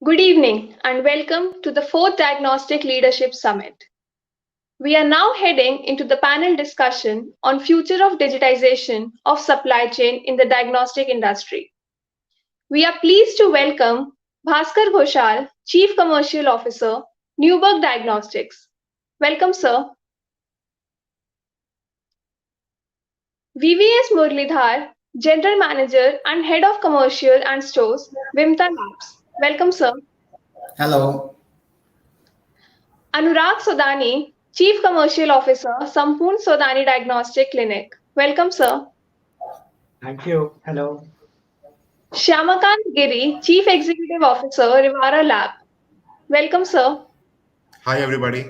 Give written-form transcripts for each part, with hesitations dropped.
Good evening and welcome to the fourth Diagnostic Leadership Summit. We are now heading into the panel discussion on future of digitization of supply chain in the diagnostic industry. We are pleased to welcome Bhaskar Ghoshal, Chief Commercial Officer, Newberg Diagnostics. Welcome, sir. VVS Murlidhar, General Manager and Head of Commercial and Stores, Vimta Labs. Welcome, sir. Hello. Anurag Sodani, Chief Commercial Officer, Sampoon Sodani Diagnostic Clinic. Welcome, sir. Thank you. Hello. Shyamakant Giri, Chief Executive Officer, Rivara Lab. Welcome, sir. Hi, everybody.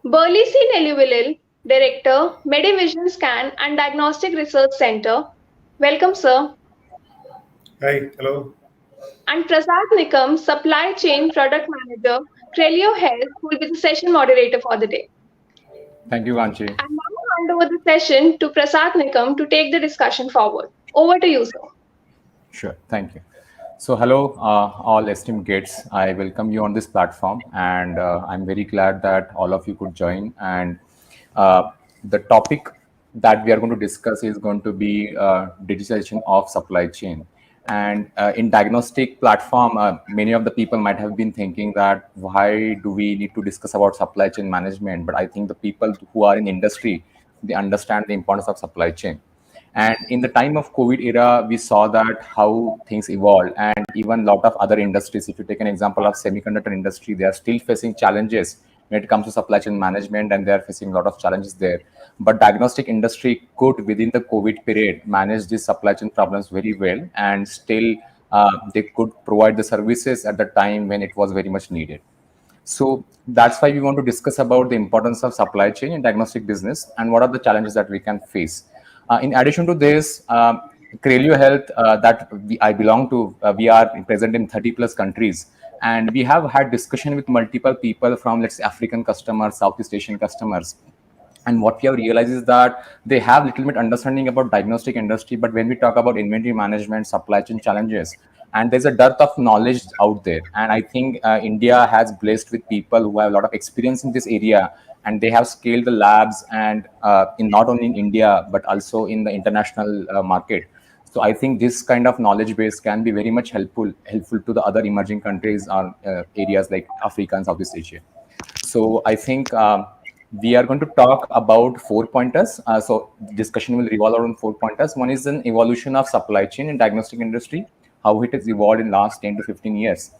Burley C. Neluvilil, Director, Medivision Scan and Diagnostic Research Center. Welcome, sir. Hi, hello. And Prasad Nikam, Supply Chain Product Manager, Crelio Health, who will be the session moderator for the day. Thank you, Vanchi. I now hand over the session to Prasad Nikam to take the discussion forward. Over to you, sir. Sure, thank you. So, hello, all esteemed guests. I welcome you on this platform, and I'm very glad that all of you could join. And the topic that we are going to discuss is going to be digitalization of supply chain. And in diagnostic platform, many of the people might have been thinking that why do we need to discuss about supply chain management? But I think the people who are in industry, they understand the importance of supply chain. And in the time of COVID era, we saw that how things evolved, and even a lot of other industries. If you take an example of semiconductor industry, they are still facing challenges when it comes to supply chain management, and they are facing a lot of challenges there. But diagnostic industry could, within the COVID period, manage these supply chain problems very well, and still they could provide the services at the time when it was very much needed. So that's why we want to discuss about the importance of supply chain in diagnostic business and what are the challenges that we can face. In addition to this, Crelio Health I belong to, we are present in 30 plus countries, and we have had discussion with multiple people from, let's say, African customers, Southeast Asian customers. And what we have realized is that they have little bit understanding about diagnostic industry, but when we talk about inventory management, supply chain challenges, and there's a dearth of knowledge out there. And I think India has blessed with people who have a lot of experience in this area, and they have scaled the labs and in not only in India but also in the international market. So I think this kind of knowledge base can be very much helpful to the other emerging countries or areas like Africa and Southeast Asia. So I think we are going to talk about 4 pointers. So discussion will revolve around 4 pointers. One is an evolution of supply chain in diagnostic industry, how it has evolved in last 10 to 15 years.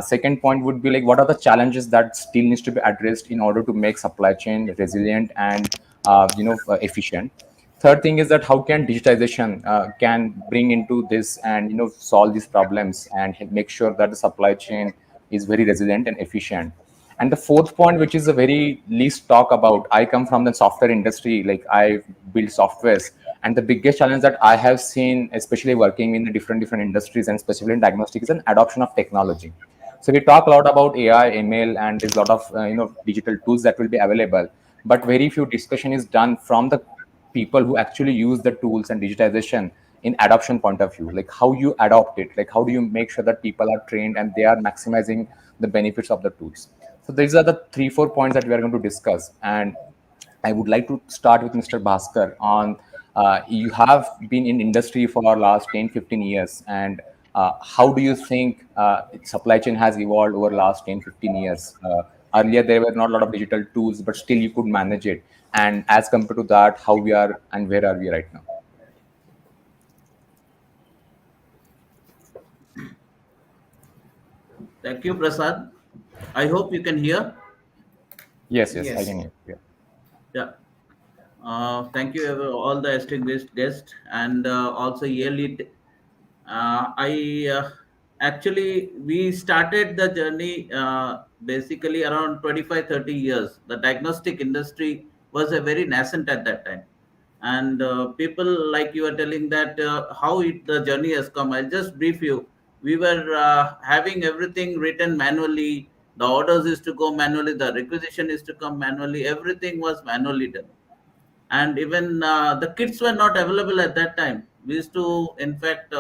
Second point would be like what are the challenges that still needs to be addressed in order to make supply chain resilient and efficient. Third thing is that how can digitization can bring into this and solve these problems and make sure that the supply chain is very resilient and efficient. And the fourth point, which is the very least talk about, I come from the software industry, like I build softwares. And the biggest challenge that I have seen, especially working in the different industries and especially in diagnostics, is an adoption of technology. So we talk a lot about AI, ML, and there's a lot of digital tools that will be available. But very few discussion is done from the people who actually use the tools and digitization in adoption point of view, like how you adopt it, like how do you make sure that people are trained and they are maximizing the benefits of the tools. So these are the 3-4 points that we are going to discuss. And I would like to start with Mr. Bhaskar on you have been in industry for last 10-15 years, and how do you think supply chain has evolved over last 10-15 years? Earlier there were not a lot of digital tools, but still you could manage it. And as compared to that, how we are and where are we right now? Thank you, Prasad. I hope you can hear. Yes, I Yes. can hear. Yeah. Yeah. Thank you, all the esteemed guests, and also yearly. I actually we started the journey basically around 25-30 years. The diagnostic industry was a very nascent at that time, and people like you are telling that the journey has come. I'll just brief you. We were having everything written manually. The orders is to go manually. The requisition is to come manually. Everything was manually done, and even the kits were not available at that time. We used to, in fact,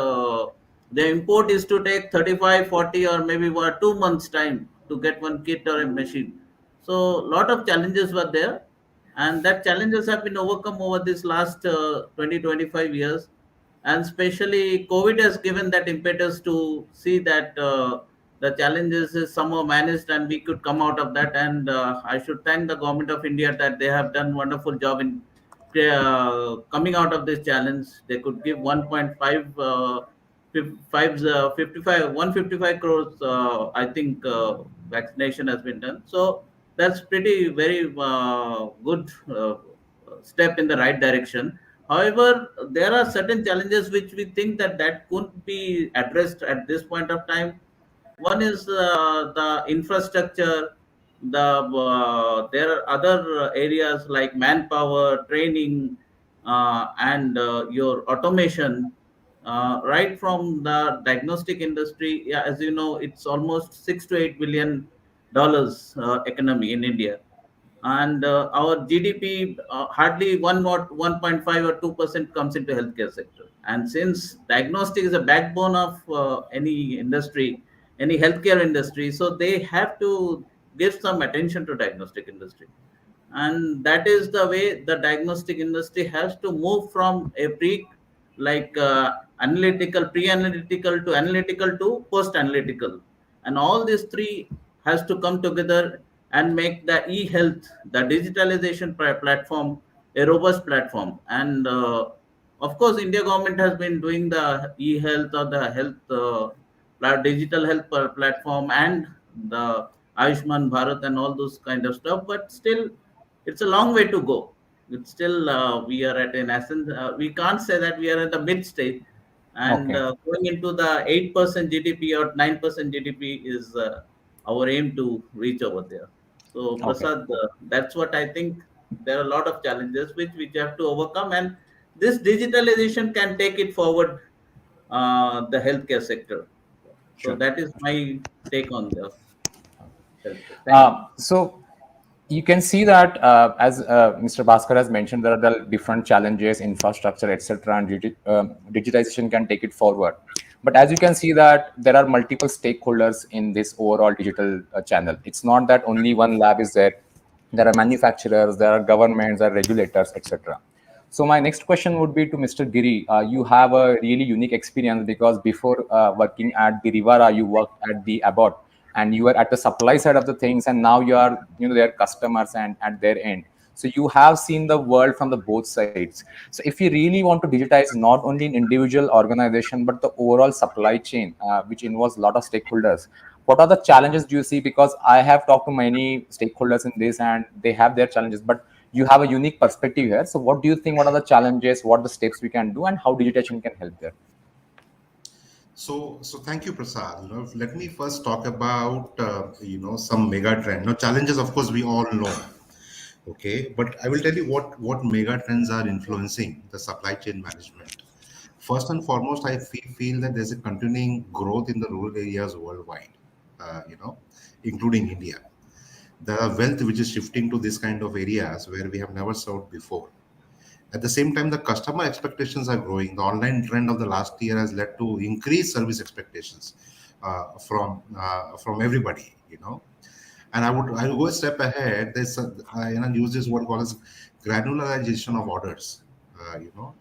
The import is to take 35, 40, or maybe 2 months time to get one kit or a machine. So a lot of challenges were there, and that challenges have been overcome over this last 20, 25 years. And especially COVID has given that impetus to see that the challenges is somehow managed and we could come out of that. And I should thank the government of India that they have done wonderful job in coming out of this challenge. They could give 1.5 55 155 crores, I think, vaccination has been done. So that's pretty very good step in the right direction. However, there are certain challenges which we think that couldn't be addressed at this point of time. One is the infrastructure. There are other areas like manpower, training, and your automation. Right from the diagnostic industry, yeah, as you know, it's almost $6 to $8 billion economy in India, and our GDP hardly 1.5 or 2% comes into healthcare sector. And since diagnostic is a backbone of any industry, any healthcare industry, so they have to give some attention to diagnostic industry. And that is the way the diagnostic industry has to move from a analytical, pre-analytical to analytical to post-analytical, and all these three has to come together and make the e-health, the digitalization platform, a robust platform. And of course, India government has been doing the e-health or the health digital health platform, and the Ayushman Bharat and all those kind of stuff. But still, it's a long way to go. It's still we are at an essence. We can't say that we are at the mid stage, and Okay, going into the 8% GDP or 9% GDP is our aim to reach over there. So okay, Prasad, that's what I think. There are a lot of challenges which we have to overcome, and this digitalization can take it forward, the healthcare sector. So sure. that is my take on the healthcare. Thank you. So you can see that as Mr. Bhaskar has mentioned, there are the different challenges, infrastructure, etc., and digitization can take it forward. But as you can see that there are multiple stakeholders in this overall digital channel. It's not that only one lab is there. There are manufacturers, there are governments, there are regulators, etc. So my next question would be to Mr. Giri. You have a really unique experience because before working at the Rivara, you worked at the Abbott, and you are at the supply side of the things, and now you are, their customers and at their end. So you have seen the world from the both sides. So if you really want to digitize not only an individual organization but the overall supply chain, which involves a lot of stakeholders, what are the challenges do you see? Because I have talked to many stakeholders in this and they have their challenges, but you have a unique perspective here. So what do you think, what are the challenges, what are the steps we can do, and how digitization can help there? So thank you, Prasad. Let me first talk about some mega trend. Now, challenges, of course, we all know. Okay, but I will tell you what mega trends are influencing the supply chain management. First and foremost, I feel that there's a continuing growth in the rural areas worldwide. Including India. There are wealth which is shifting to this kind of areas where we have never served before. At the same time, the customer expectations are growing. The online trend of the last year has led to increased service expectations from everybody. And I'll go a step ahead. I use this word called as granularization of orders.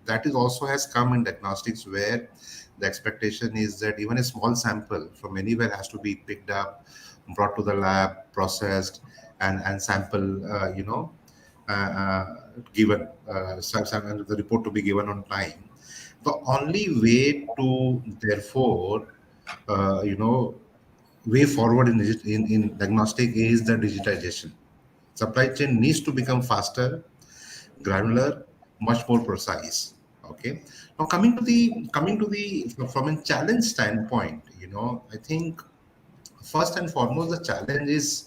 That is also has come in diagnostics, where the expectation is that even a small sample from anywhere has to be picked up, brought to the lab, processed, and sample. Given and the report to be given on time. The only way to therefore, way forward in diagnostic is the digitization. Supply chain needs to become faster, granular, much more precise. Okay. Now coming to the from a challenge standpoint, I think first and foremost the challenge is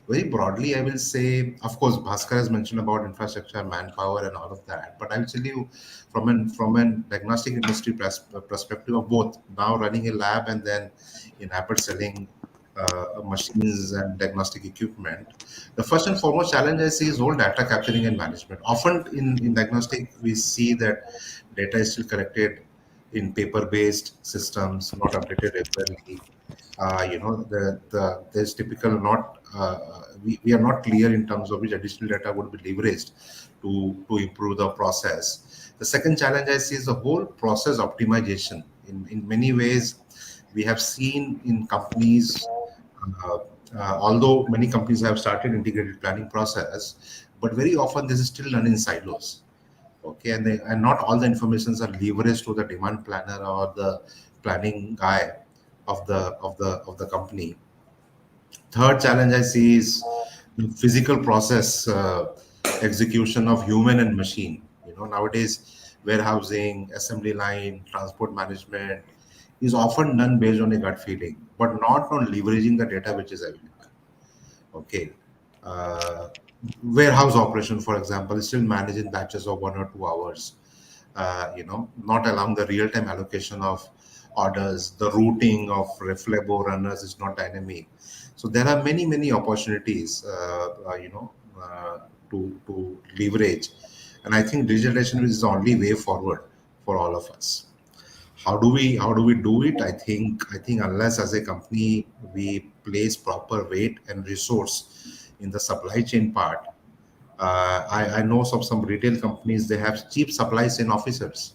very broadly, I will say, of course, Bhaskar has mentioned about infrastructure, manpower, and all of that. But I will tell you from an diagnostic industry perspective of both now running a lab and then in Abbott selling machines and diagnostic equipment. The first and foremost challenge I see is whole data capturing and management. Often in diagnostic, we see that data is still collected in paper-based systems, not updated regularly. There's typical not we are not clear in terms of which additional data would be leveraged to improve the process. The second challenge I see is the whole process optimization. In many ways, we have seen in companies, uh, although many companies have started integrated planning process, but very often this is still done in silos. Okay, and not all the informations are leveraged to the demand planner or the planning guy of the company. Third challenge I see is the physical process execution of human and machine. Nowadays warehousing, assembly line, transport management is often done based on a gut feeling, but not on leveraging the data which is available. Okay. Uh, Warehouse operation, for example, is still managed in batches of 1 or 2 hours. Not allowing the real-time allocation of orders. The routing of reflabo runners is not dynamic. So there are many, many opportunities, to leverage. And I think digitalization is the only way forward for all of us. How do we do it? I think unless as a company we place proper weight and resource in the supply chain part. I know some retail companies, they have cheap supply chain officers,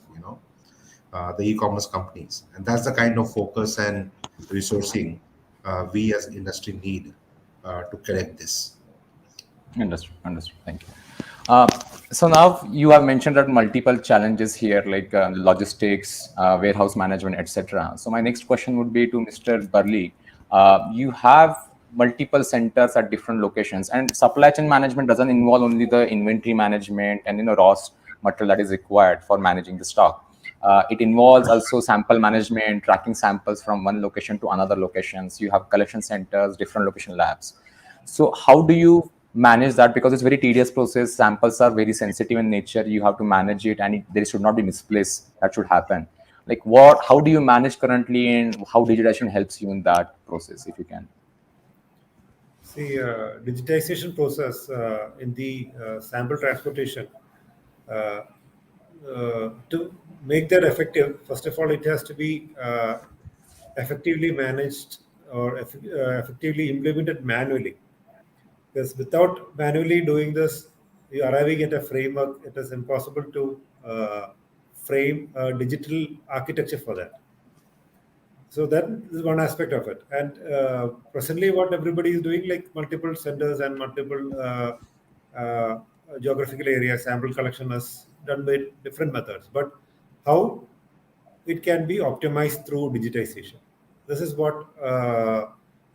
the e-commerce companies, and that's the kind of focus and resourcing we as industry need to correct this. Understood. Understood. Thank you. Uh, so now you have mentioned that multiple challenges here, like logistics, warehouse management, etc. So my next question would be to Mr. Burley. You have multiple centers at different locations, and supply chain management doesn't involve only the inventory management and raw material that is required for managing the stock. It involves also sample management, tracking samples from one location to another locations. You have collection centers, different location labs. So how do you manage that? Because it's very tedious process. Samples are very sensitive in nature. You have to manage it, and there should not be misplace that should happen. Like what? How do you manage currently, and how digitization helps you in that process, if you can? See, digitization process in the sample transportation, uh, to make that effective, first of all, it has to be effectively managed or effectively implemented manually. Because without manually doing this, you arriving at a framework, it is impossible to frame a digital architecture for that. So that is one aspect of it. And presently, what everybody is doing, like multiple centers and multiple geographical areas, sample collection is done by different methods. But how it can be optimized through digitization. This is what,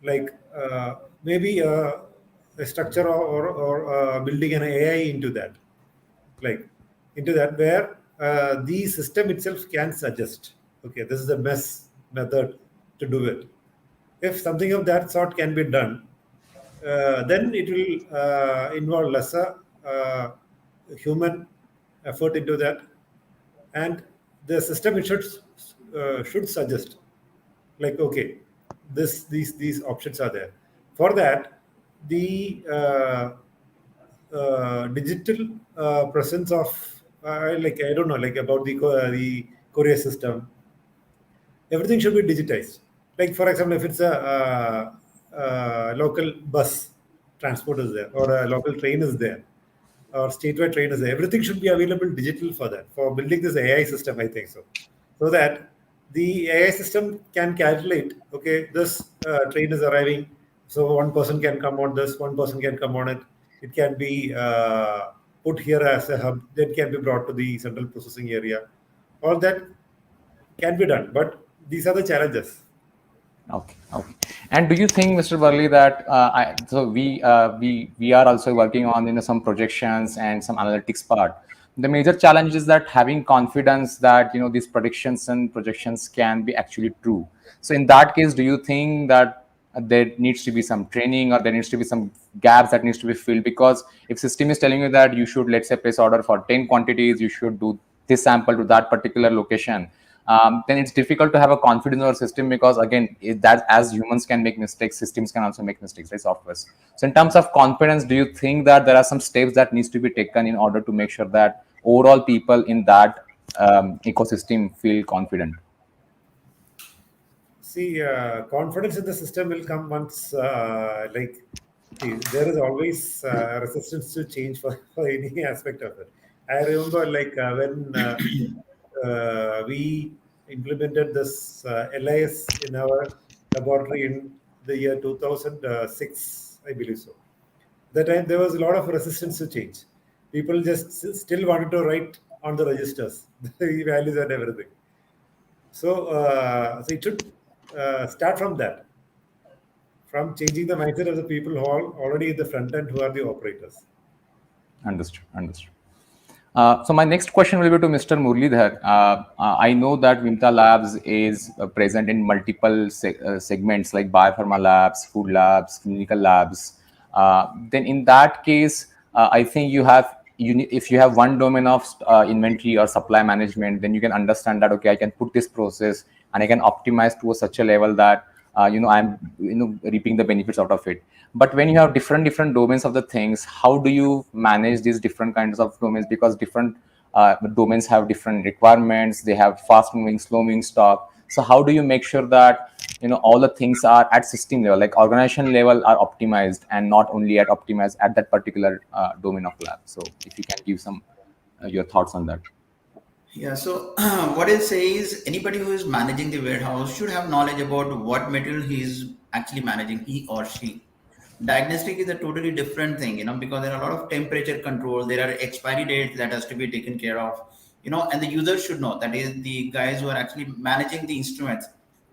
like, maybe a structure or building an AI into that, like into that where the system itself can suggest, okay, this is the best method to do it. If something of that sort can be done, then it will involve lesser human effort into that, and the system it should suggest, like, okay, these options are there. For that, the digital presence of, like, I don't know, like about the courier system, everything should be digitized. Like, for example, if it's a local bus transport is there, or a local train is there, or statewide train is there, everything should be available digital for that. For building this AI system, I think so, so that the AI system can calculate, okay, this train is arriving, so one person can come on this, one person can come on it. It can be put here as a hub, then can be brought to the central processing area. All that can be done, but these are the challenges. Okay, okay. And do you think, Mr. Burley, that we are also working on some projections and some analytics part. The major challenge is that having confidence that these predictions and projections can be actually true. So in that case, do you think that there needs to be some training, or there needs to be some gaps that needs to be filled? Because if system is telling you that you should, let's say, place order for 10 quantities, you should do this sample to that particular location, then it's difficult to have a confidence in our system, because again, that as humans can make mistakes, systems can also make mistakes, right? Softwares. So in terms of confidence, do you think that there are some steps that needs to be taken in order to make sure that overall people in that ecosystem feel confident? See, confidence in the system will come once, see, there is always resistance to change for any aspect of it. I remember, when we implemented this LIS in our laboratory in the year 2006, I believe so. That time there was a lot of resistance to change. People just still wanted to write on the registers the values and everything. So it should start from that, from changing the mindset of the people who are already at the front end, who are the operators. Understood. Understood. So my next question will be to Mr. Murlidhar. I know that Vimta Labs is present in multiple segments like biopharma labs, food labs, clinical labs. Then in that case, I think if you have one domain of inventory or supply management, then you can understand that, okay, I can put this process and I can optimize to such a level that I'm reaping the benefits out of it. But when you have different domains of the things, how do you manage these different kinds of domains? Because different domains have different requirements. They have fast moving, slow moving stock. So how do you make sure that all the things are at system level, like organization level, are optimized and not only optimized at that particular domain of lab? So if you can give some your thoughts on that. Yeah, so what I'll say is anybody who is managing the warehouse should have knowledge about what material he is actually managing, he or she. Diagnostic is a totally different thing, because there are a lot of temperature control, there are expiry dates that has to be taken care of, and the user should know, that is the guys who are actually managing the instruments,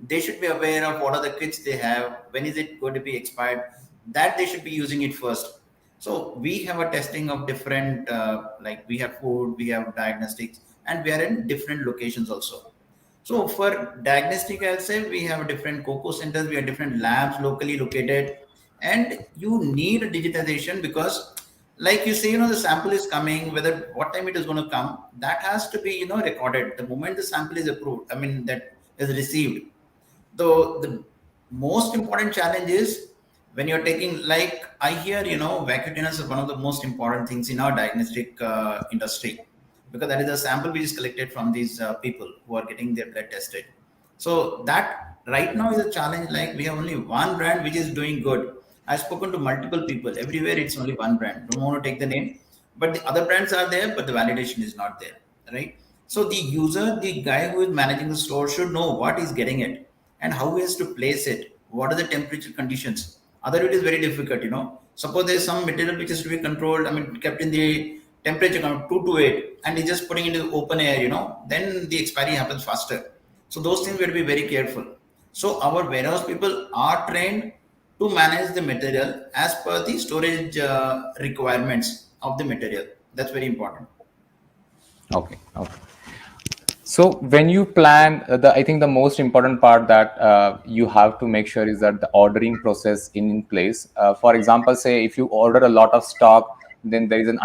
they should be aware of what are the kits they have, when is it going to be expired, that they should be using it first. So we have a testing of different, like we have food, we have diagnostics, and we are in different locations also. So for diagnostic, I'll say we have different COCO centers, we have different labs locally located, and you need a digitization because, like you say, the sample is coming, whether what time it is going to come, that has to be, recorded. The moment the sample is approved, that is received. So the most important challenge is when you're taking, like I hear, vacuum cleaners is one of the most important things in our diagnostic industry, because that is a sample which is collected from these people who are getting their blood tested. So that right now is a challenge. Like we have only one brand which is doing good. I've spoken to multiple people. Everywhere it's only one brand. Don't want to take the name, but the other brands are there, but the validation is not there, right? So the user, the guy who is managing the store should know what he's getting it and how he has to place it. What are the temperature conditions? Otherwise, it is very difficult, Suppose there is some material which is to be controlled, kept in the temperature 2 to 8, and he's just putting it in the open air, then the expiry happens faster. So those things we have to be very careful. So our warehouse people are trained to manage the material as per the storage requirements of the material. That's very important. Okay. So when you plan, I think the most important part that you have to make sure is that the ordering process in place. For example, say if you order a lot of stock, then there is an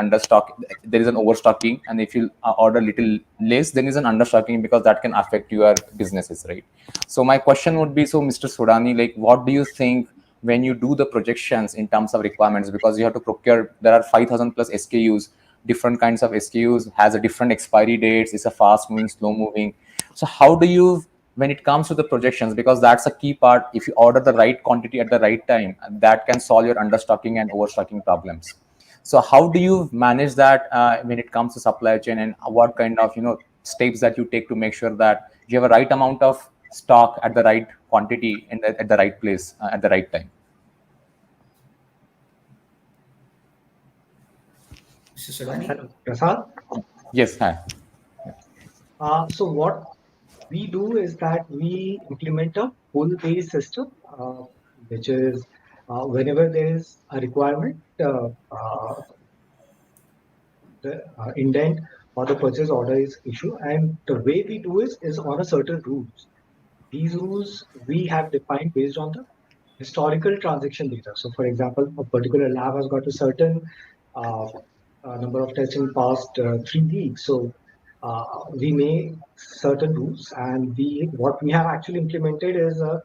there is an overstocking, and if you order little less, then is an understocking, because that can affect your businesses, right? So my question would be, so Mr. Sodani, like, what do you think when you do the projections in terms of requirements? Because you have to procure, there are 5,000 plus SKUs, different kinds of SKUs, has a different expiry dates, it's a fast moving, slow moving. So how do you, when it comes to the projections, because that's a key part, if you order the right quantity at the right time, that can solve your understocking and overstocking problems. So how do you manage that when it comes to supply chain, and what kind of steps that you take to make sure that you have a right amount of stock at the right quantity and at the right place at the right time? Mr. Sodani? Hello, Prasad. Yes, hi. So what we do is that we implement a pull-based system, which is whenever there is a requirement, the indent or the purchase order is issued, and the way we do is on a certain rules. These rules we have defined based on the historical transaction data. So, for example, a particular lab has got a certain uh, number of tests in past 3 weeks. So, we make certain rules, and what we have actually implemented is a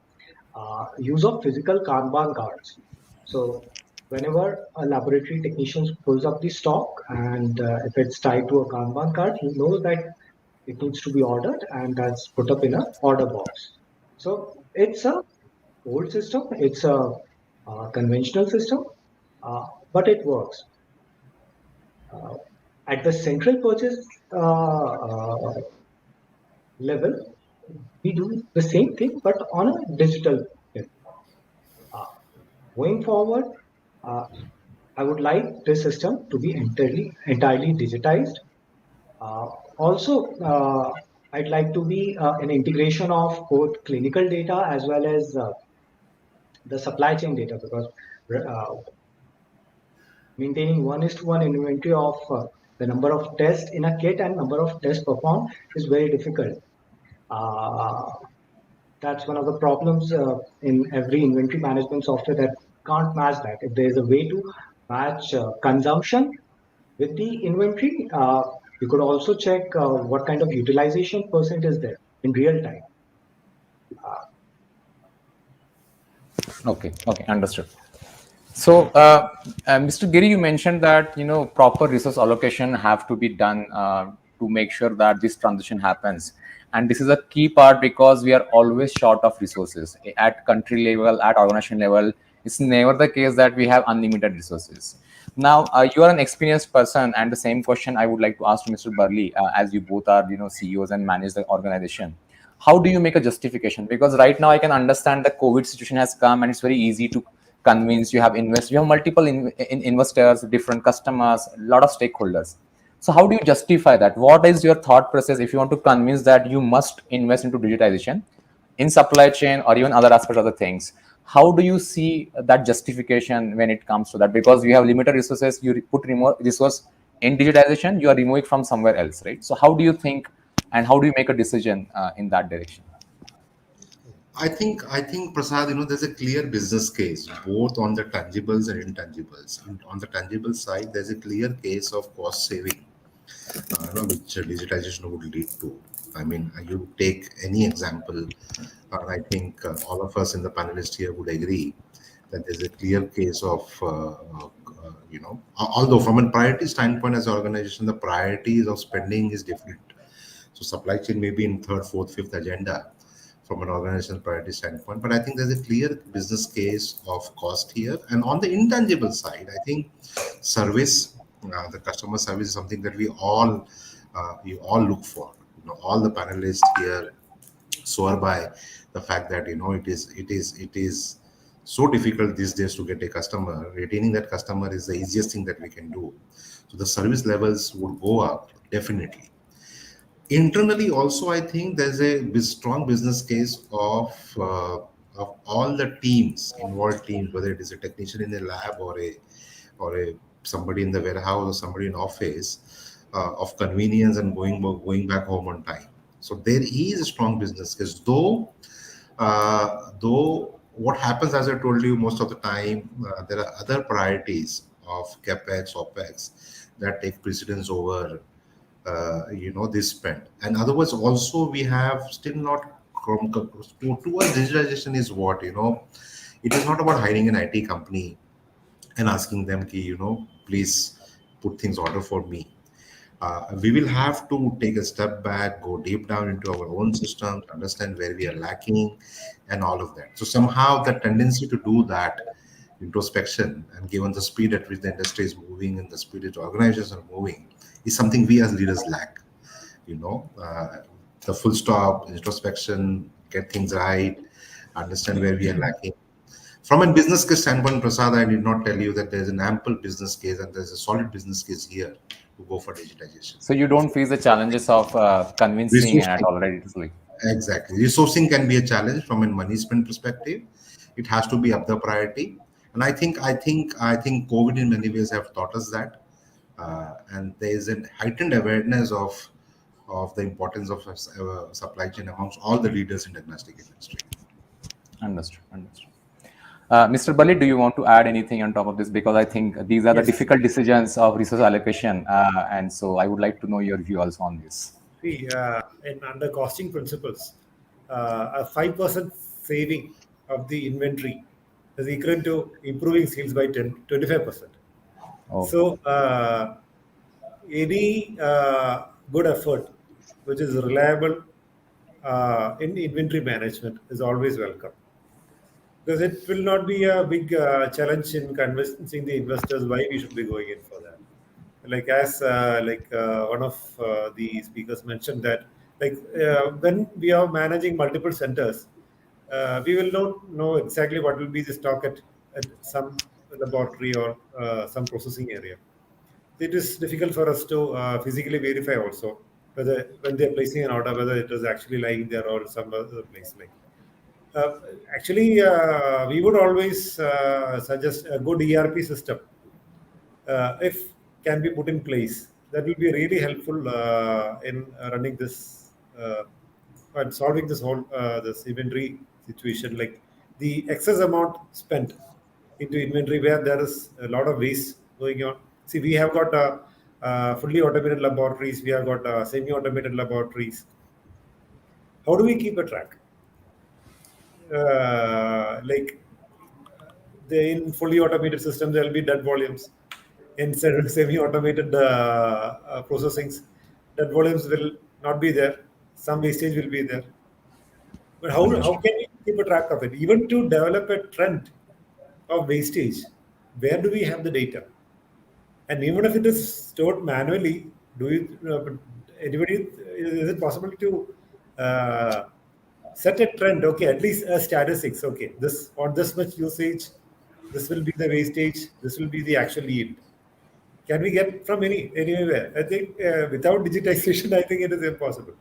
use of physical Kanban cards. So, whenever a laboratory technician pulls up the stock, and if it's tied to a Kanban card, he knows that it needs to be ordered, and that's put up in an order box. So it's a old system, it's a conventional system, but it works. At the central purchase level, we do the same thing, but on a digital level. Going forward, I would like this system to be entirely digitized. Also, I'd like to be an integration of both clinical data as well as the supply chain data, because uh, maintaining 1:1 inventory of the number of tests in a kit and number of tests performed is very difficult. Uh, that's one of the problems in every inventory management software, that can't match that. If there is a way to match consumption with the inventory, you could also check what kind of utilization percent is there in real time. Okay, understood. So, Mr. Giri, you mentioned that proper resource allocation have to be done to make sure that this transition happens, and this is a key part because we are always short of resources at country level, at organization level. It's never the case that we have unlimited resources. Now, you are an experienced person, and the same question I would like to ask to Mr. Burley, as you both are CEOs and manage the organization. How do you make a justification? Because right now I can understand the COVID situation has come, and it's very easy to convince. You have multiple investors, different customers, a lot of stakeholders. So how do you justify that? What is your thought process if you want to convince that you must invest into digitization in supply chain or even other aspects of the things? How do you see that justification when it comes to that? Because you have limited resources, you put resource in digitization, you are removing from somewhere else, right? So how do you think, and how do you make a decision in that direction? I think Prasad, there's a clear business case both on the tangibles and intangibles. And on the tangible side, there's a clear case of cost saving, which digitization would lead to. I mean, you take any example, I think all of us in the panelists here would agree that there's a clear case of, although from a priority standpoint as an organization, the priorities of spending is different. So supply chain may be in third, fourth, fifth agenda from an organizational priority standpoint, but I think there's a clear business case of cost here. And on the intangible side, I think service, the customer service is something that we all look for. All the panelists here swear by the fact that it is so difficult these days to get a customer. Retaining that customer is the easiest thing that we can do. So the service levels would go up definitely. Internally also, I think there's a strong business case of all the teams, involved teams, whether it is a technician in a lab or a somebody in the warehouse or somebody in office, of convenience and going back home on time. So there is a strong business case, though what happens, as I told you, most of the time there are other priorities of capex, opex that take precedence over this spend. And otherwise also we have still not towards digitalization is what, it is not about hiring an IT company and asking them ki, please put things order for me. We will have to take a step back, go deep down into our own systems, understand where we are lacking and all of that. So somehow the tendency to do that introspection, and given the speed at which the industry is moving and the speed at organizations are moving, is something we as leaders lack. You know, the full stop, introspection, get things right, understand where we are lacking. From a business case standpoint, Prasad, I did not tell you that there's an ample business case and there's a solid business case here to go for digitization. So you don't face the challenges of convincing at Resourcing, all, right? exactly. Resourcing can be a challenge from a money spend perspective. It has to be up the priority, and I think COVID in many ways have taught us that, and there is a heightened awareness of the importance of supply chain amongst all the leaders in diagnostic industry. Understood. Mr. Bali, do you want to add anything on top of this? Because I think these are the Yes. difficult decisions of resource allocation, and so I would like to know your view also on this. See, under costing principles, a 5% saving of the inventory is equal to improving sales by 25%. Oh. So, any good effort which is reliable in inventory management, is always welcome, because it will not be a big challenge in convincing the investors why we should be going in for that. Like as one of the speakers mentioned that, like when we are managing multiple centers, we will not know exactly what will be the stock at some laboratory or some processing area. It is difficult for us to physically verify also whether when they're placing an order, whether it is actually lying there or some other place. Like uh, we would always suggest a good ERP system, if can be put in place. That will be really helpful in running this and solving this whole this inventory situation. Like the excess amount spent into inventory where there is a lot of waste going on. See, we have got fully automated laboratories. We have got semi-automated laboratories. How do we keep a track? Like in fully automated systems, there will be dead volumes. In semi-automated processings, dead volumes will not be there. Some wastage will be there. But how Understood. can we keep a track of it? Even to develop a trend of wastage, where do we have the data? And even if it is stored manually, do you anybody is it possible to uh, set a trend? Okay, at least a statistics. Okay, this on this much usage, this will be the wastage. This will be the actual yield. Can we get from anywhere? I think without digitization, I think it is impossible.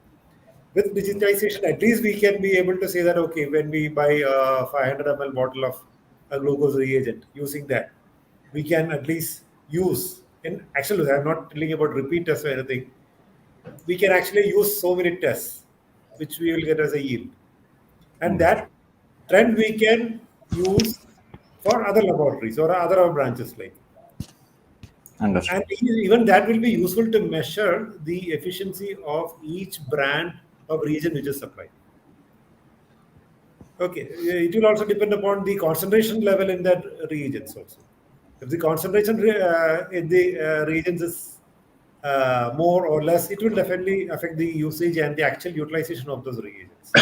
With digitization, at least we can be able to say that, okay, when we buy a 500 ml bottle of a glucose reagent, using that, we can at least use. In actually, I'm not telling about repeat tests or anything. We can actually use so many tests, which we will get as a yield, and Understood. that trend we can use for other laboratories or other branches like. Understood. And even that will be useful to measure the efficiency of each brand of region which is supplied. Okay, it will also depend upon the concentration level in that regions also. If the concentration in the regions is more or less, it will definitely affect the usage and the actual utilization of those reagents.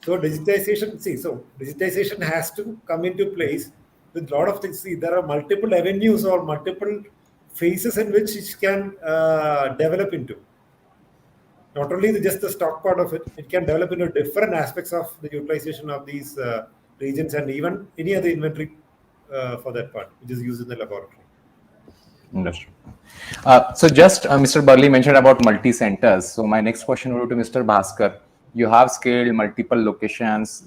So digitization, see, so digitization has to come into place with a lot of things. See, there are multiple avenues or multiple phases in which it can develop into. Not only just the stock part of it, it can develop into different aspects of the utilization of these regions and even any other inventory for that part, which is used in the laboratory. Understood. So just Mr. Burley mentioned about multi-centers. So my next question would be to Mr. Bhaskar. You have scaled multiple locations.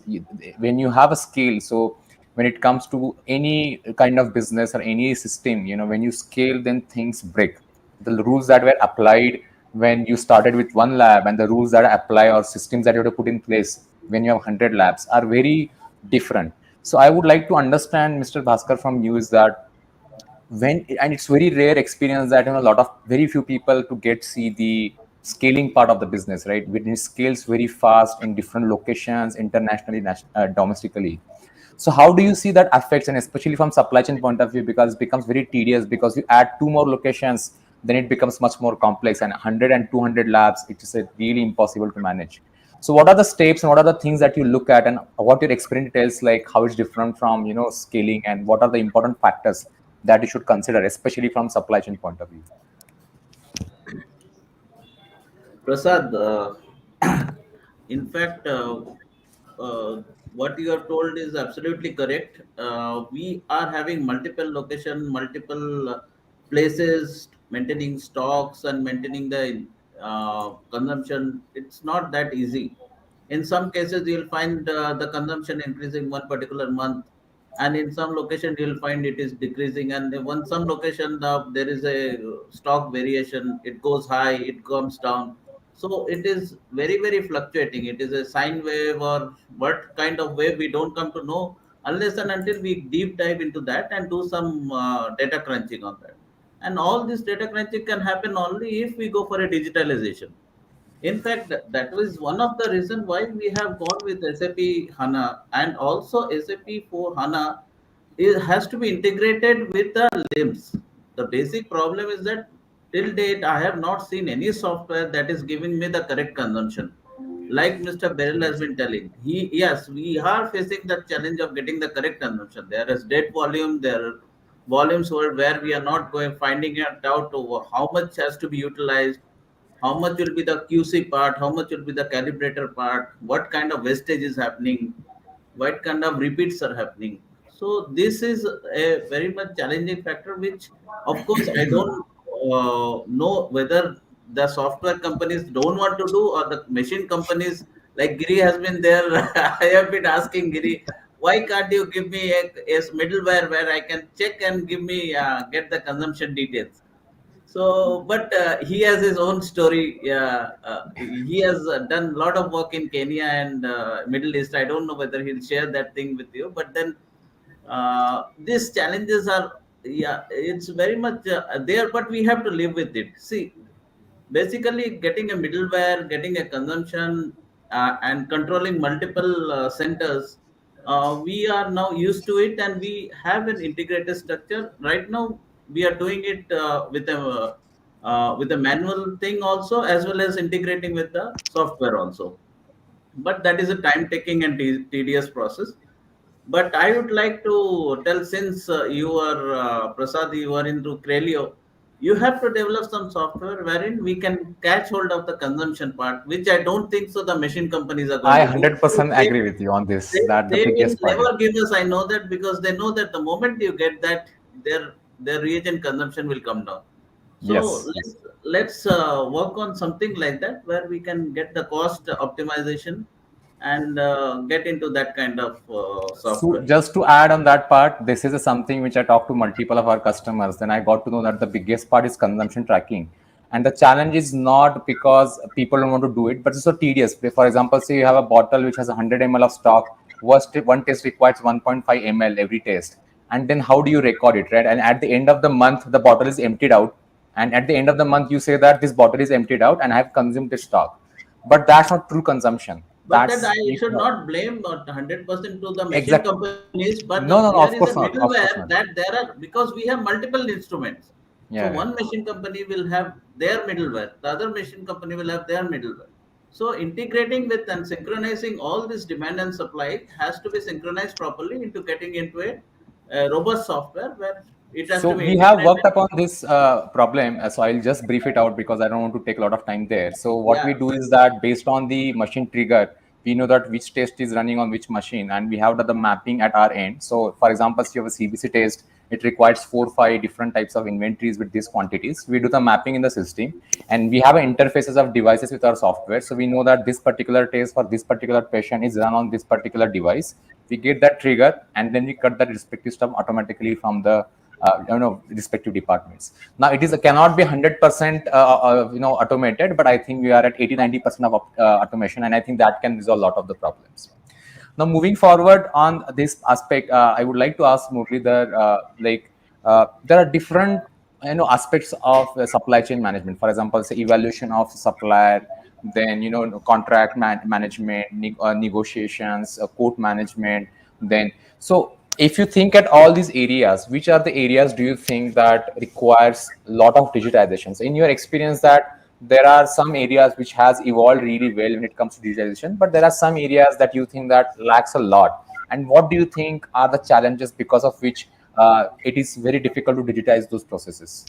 When you have a scale, so when it comes to any kind of business or any system, when you scale, then things break. The rules that were applied when you started with one lab and the rules that apply or systems that you have to put in place when you have 100 labs are very different. So I would like to understand, Mr. Bhaskar, from you is that when, and it's very rare experience that a lot of very few people to get see the scaling part of the business, right, when it scales very fast in different locations internationally, domestically. So how do you see that affects, and especially from supply chain point of view, because it becomes very tedious because you add two more locations, then it becomes much more complex, and 100 and 200 labs, it is really impossible to manage. So what are the steps and what are the things that you look at, and what your experience tells, like how it's different from scaling, and what are the important factors that you should consider, especially from supply chain point of view? Prasad, in fact, uh, what you have told is absolutely correct. We are having multiple location, multiple places, maintaining stocks and maintaining the consumption. It's not that easy. In some cases, you'll find the consumption increasing one particular month, and in some location you'll find it is decreasing. And when some location there is a stock variation, it goes high, it comes down. So it is very, very fluctuating. It is a sine wave, or what kind of wave we don't come to know unless and until we deep dive into that and do some data crunching on that. And all this data crunching can happen only if we go for a digitalization. In fact, that was one of the reason why we have gone with SAP HANA, and also SAP for HANA, it has to be integrated with the LIMS. The basic problem is that till date, I have not seen any software that is giving me the correct consumption. Like Mr. Beryl has been telling, yes, we are facing the challenge of getting the correct consumption. There is dead volume, there are volumes where we are not going finding it out over how much has to be utilized, how much will be the QC part, how much will be the calibrator part, what kind of wastage is happening, what kind of repeats are happening. So this is a very much challenging factor, which of course I don't know whether the software companies don't want to do or the machine companies like Giri has been there. I have been asking Giri, why can't you give me a middleware where I can check and give me get the consumption details? So, but he has his own story. Yeah, he has done a lot of work in Kenya and Middle East. I don't know whether he'll share that thing with you. But then these challenges are, yeah, it's very much there, but we have to live with it. See, basically, getting a middleware, getting a consumption, and controlling multiple centers. We are now used to it, and we have an integrated structure. Right now, we are doing it with a manual thing also, as well as integrating with the software also. But that is a time-taking and tedious process. But I would like to tell, since you are Prasad, you are into Crelio, you have to develop some software wherein we can catch hold of the consumption part, which I don't think so the machine companies are going I to do. 100% They, agree with you on this. they, That the they will biggest part is. never give us, I know that, because they know that the moment you get that, their reagent consumption will come down. So Yes, yes. let's work on something like that where we can get the cost optimization and get into that kind of So software. just to add on that part, this is something which I talked to multiple of our customers. Then I got to know that the biggest part is consumption tracking. And the challenge is not because people don't want to do it, but it's so tedious. For example, say you have a bottle which has 100 ml of stock. One test requires 1.5 ml every test. And then how do you record it, right? And at the end of the month, the bottle is emptied out. And at the end of the month, you say that this bottle is emptied out and I have consumed this stock. But that's not true consumption. But that That's I should not blame 100% to the machine exactly. companies, but No, no, no, there of is a course not. Of middleware course not. that there are, because we have multiple instruments. So Yeah, yeah. one machine company will have their middleware, the other machine company will have their middleware. So integrating with and synchronizing all this demand and supply has to be synchronized properly into getting into a robust software where it has So to be we have worked integrated. upon this problem. So I'll just brief it out because I don't want to take a lot of time there. So what Yeah. we do is that based on the machine trigger, we know that which test is running on which machine, and we have the mapping at our end. So for example, if you have a CBC test, it requires 4 or 5 different types of inventories with these quantities. We do the mapping in the system, and we have interfaces of devices with our software. So we know that this particular test for this particular patient is run on this particular device. We get that trigger, and then we cut that respective stuff automatically from the respective departments. Now it is cannot be 100% automated, but I think we are at 80-90% of automation, and I think that can resolve a lot of the problems. Now moving forward on this aspect, I would like to ask Muralidhar, there are different aspects of supply chain management. For example, say evaluation of supplier, then contract management, negotiations, quote management. Then so if you think at all these areas, which are the areas do you think that requires a lot of digitizations? In your experience, that there are some areas which has evolved really well when it comes to digitalization, but there are some areas that you think that lacks a lot. And what do you think are the challenges because of which it is very difficult to digitize those processes?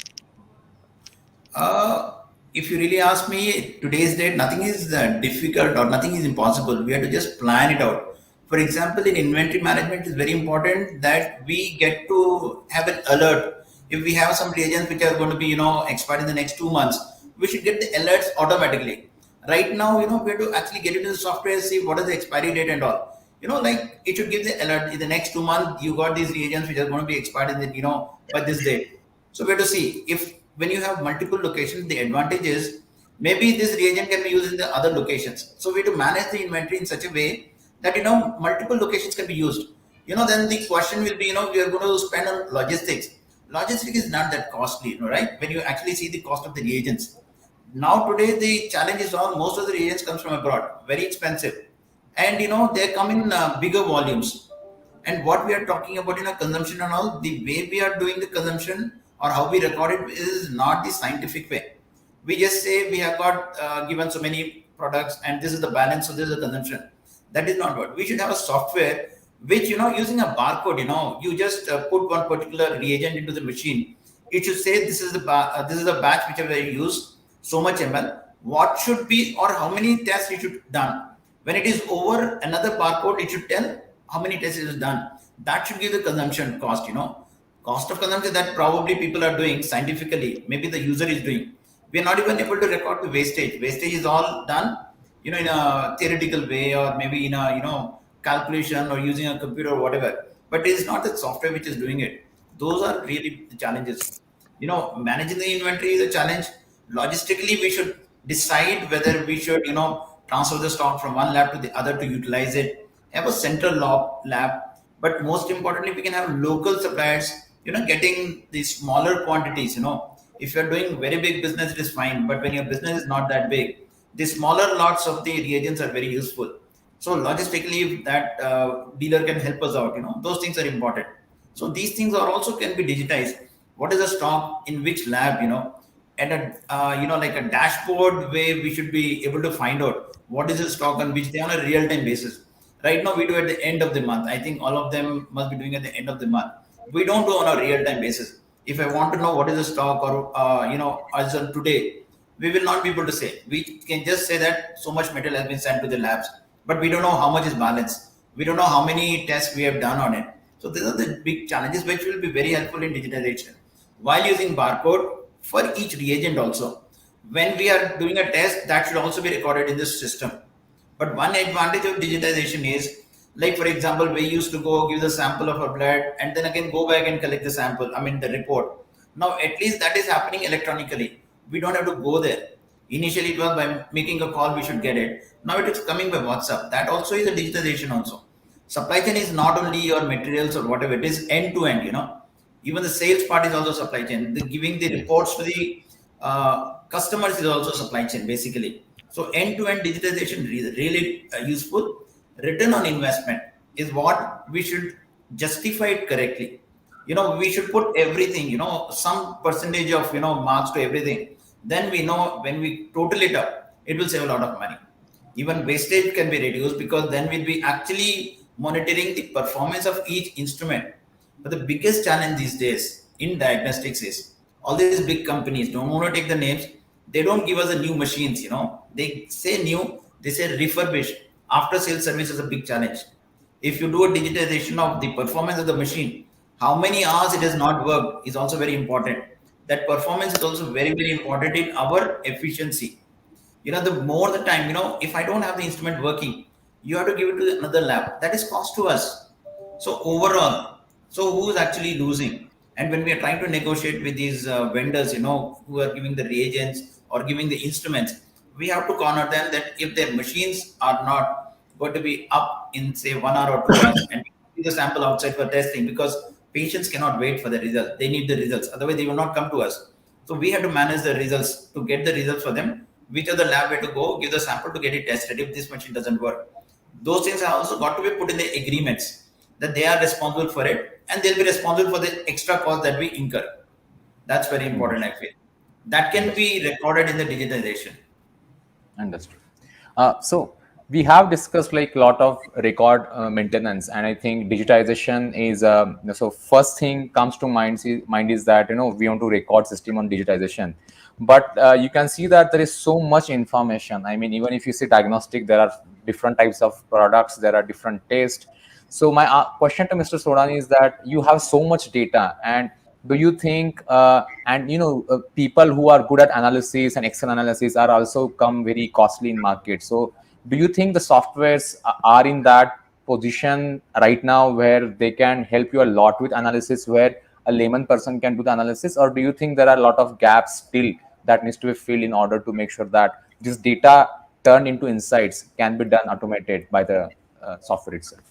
Uh, if you really ask me, today's date, nothing is difficult or nothing is impossible. We have to just plan it out. For example, in inventory management, it's very important that we get to have an alert. If we have some reagents which are going to be, expired in the next 2 months, we should get the alerts automatically. Right now, we have to actually get into the software, see what is the expiry date and all. Like it should give the alert in the next 2 months. You got these reagents which are going to be expired in the, by this date. So we have to see if when you have multiple locations, the advantage is maybe this reagent can be used in the other locations. So we have to manage the inventory in such a way that multiple locations can be used. Then the question will be, we are going to spend on logistics. Logistics is not that costly, right? When you actually see the cost of the reagents. Now today the challenge is on most of the reagents comes from abroad, very expensive, and they come in bigger volumes. And what we are talking about consumption and all, the way we are doing the consumption or how we record it is not the scientific way. We just say we have got given so many products and this is the balance, so this is the consumption. That is not what we should have. A software which, using a barcode, you just put one particular reagent into the machine. It should say this is this is the batch which I used, so much ml, what should be or how many tests it should done. When it is over another barcode, it should tell how many tests it is done. That should give the consumption cost, cost of consumption that probably people are doing scientifically, maybe the user is doing. We are not even able to record the wastage. Wastage is all done, in a theoretical way, or maybe in a, calculation, or using a computer or whatever. But it is not the software which is doing it. Those are really the challenges. Managing the inventory is a challenge. Logistically, we should decide whether we should, transfer the stock from one lab to the other to utilize it. Have a central lab, but most importantly, we can have local suppliers, getting the smaller quantities. If you're doing very big business, it is fine. But when your business is not that big, the smaller lots of the reagents are very useful. So logistically, if that dealer can help us out, those things are important. So these things are also can be digitized. What is the stock in which lab, at a like a dashboard way, we should be able to find out what is the stock on which day on a real time basis. Right now we do at the end of the month. I think all of them must be doing at the end of the month. We don't do on a real time basis. If I want to know what is the stock, or as of today, we will not be able to say. We can just say that so much metal has been sent to the labs, but we don't know how much is balanced. We don't know how many tests we have done on it. So these are the big challenges which will be very helpful in digitization. While using barcode for each reagent also, when we are doing a test, that should also be recorded in this system. But one advantage of digitization is, like for example, we used to go give the sample of our blood and then again go back and collect the sample, the report. Now at least that is happening electronically. We don't have to go there. Initially it was by making a call we should get it. Now it is coming by WhatsApp. That also is a digitization also. Supply chain is not only your materials or whatever, it is end to end, Even the sales part is also supply chain. Giving the reports to the customers is also supply chain basically. So end-to-end digitization is really useful. Return on investment is what we should justify it correctly. We should put everything, some percentage of, marks to everything. Then we know when we total it up, it will save a lot of money. Even wastage can be reduced because then we'll be actually monitoring the performance of each instrument. But the biggest challenge these days in diagnostics is all these big companies, don't want to take the names, they don't give us the new machines, They say new, they say refurbished. After sales service is a big challenge. If you do a digitization of the performance of the machine, how many hours it has not worked is also very important. That performance is also very, very important in our efficiency. The more the time, if I don't have the instrument working, you have to give it to another lab. That is cost to us. So overall, so who is actually losing? And when we are trying to negotiate with these vendors, who are giving the reagents or giving the instruments, we have to corner them that if their machines are not going to be up in say 1 hour or 2 hours, and we the sample outside for testing, because patients cannot wait for the results. They need the results. Otherwise, they will not come to us. So we have to manage the results to get the results for them. Which other lab where to go, give the sample to get it tested if this machine doesn't work. Those things have also got to be put in the agreements that they are responsible for it and they'll be responsible for the extra cost that we incur. That's very important, I feel. That can be recorded in the digitization. Understood. So we have discussed like a lot of record maintenance, and I think digitization is so first thing comes to mind is that we want to record system on digitization, but you can see that there is so much information. I mean, even if you see diagnostic, there are different types of products, there are different tastes. So my question to Mr. Sodani is that you have so much data, and do you think people who are good at analysis and Excel analysis are also come very costly in market? So do you think the softwares are in that position right now where they can help you a lot with analysis, where a layman person can do the analysis, or do you think there are a lot of gaps still that needs to be filled in order to make sure that this data turned into insights can be done automated by the software itself?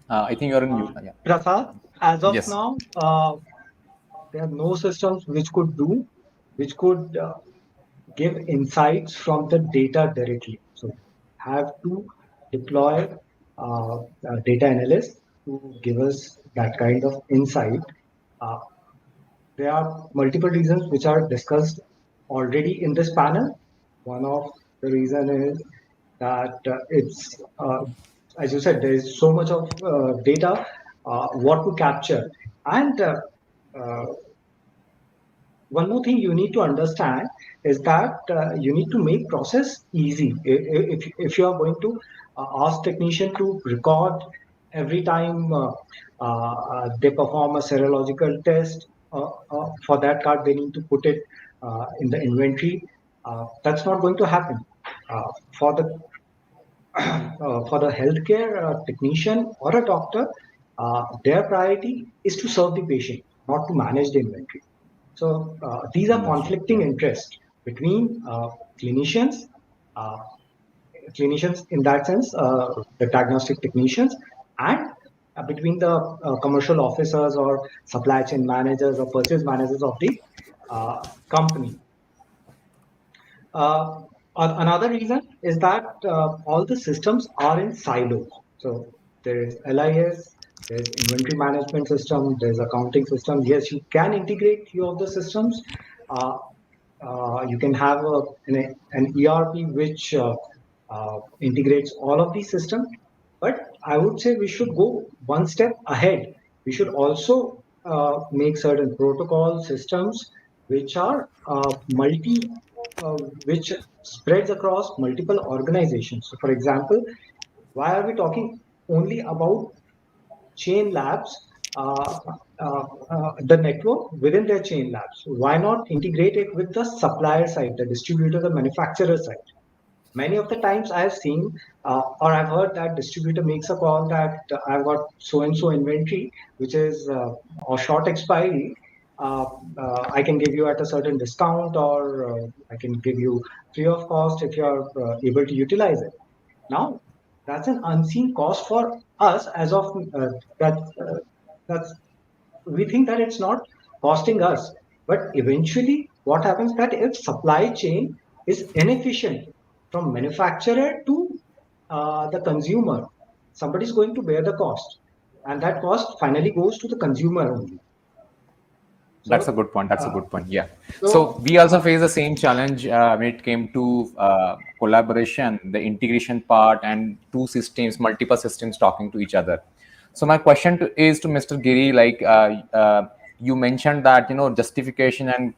I think you're in mute. Yeah. Prasad, as of Yes. now, there are no systems which could give insights from the data directly. So have to deploy data analysts to give us that kind of insight. Uh, there are multiple reasons which are discussed already in this panel. One of the reason is that as you said, there is so much of data, what to capture, and uh, one more thing you need to understand is that you need to make process easy. If you are going to ask technician to record every time they perform a serological test for that card, they need to put it in the inventory. That's not going to happen. Uh, for the for the healthcare technician or a doctor, their priority is to serve the patient, not to manage the inventory. So these are Understood. conflicting interests between clinicians, uh, clinicians in that sense, the diagnostic technicians, and between the commercial officers or supply chain managers or purchase managers of the uh, company. Uh, Another reason is that all the systems are in silos. So there is LIS, there's inventory management system, there's accounting system. Yes, you can integrate few of the systems. Uh, you can have an ERP which integrates all of these systems. But I would say we should go one step ahead. We should also make certain protocol systems which are which spreads across multiple organizations. So, for example, why are we talking only about chain labs, uh, the network within their chain labs? Why not integrate it with the supplier side, the distributor, the manufacturer side? Many of the times I have seen or I've heard that distributor makes a call that I've got so and so inventory, which is or short expiry. Uh, I can give you at a certain discount, or I can give you free of cost if you are able to utilize it. Now, that's an unseen cost for us as of that. That's we think that it's not costing us, but eventually what happens that if supply chain is inefficient from manufacturer to the consumer, somebody is going to bear the cost, and that cost finally goes to the consumer only. That's a So good point. That's a uh, good point. Yeah. So so we also face the same challenge when it came to collaboration, the integration part, and two systems, multiple systems talking to each other. So my question is to Mr. Giri, like you mentioned that justification and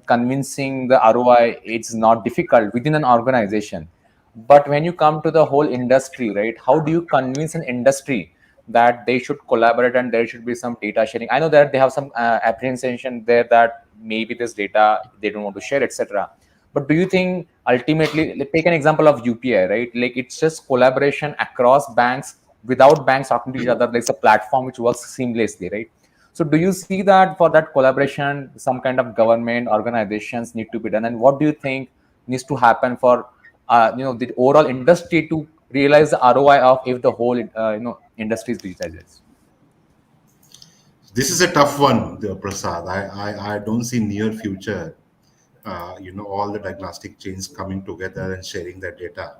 convincing the ROI, it's not difficult within an organization, but when you come to the whole industry, right? How do you convince an industry that they should collaborate and there should be some data sharing? I know that they have some apprehension there that maybe this data they don't want to share, etc. But do you think ultimately, take an example of UPI, right? Like it's just collaboration across banks without banks talking to each other. There's a platform which works seamlessly, right? So do you see that for that collaboration, some kind of government organizations need to be done? And what do you think needs to happen for the overall industry to realize the ROI of if the whole industry is digitized? This is a tough one, Prasad. I don't see near future. All the diagnostic chains coming together and sharing their data,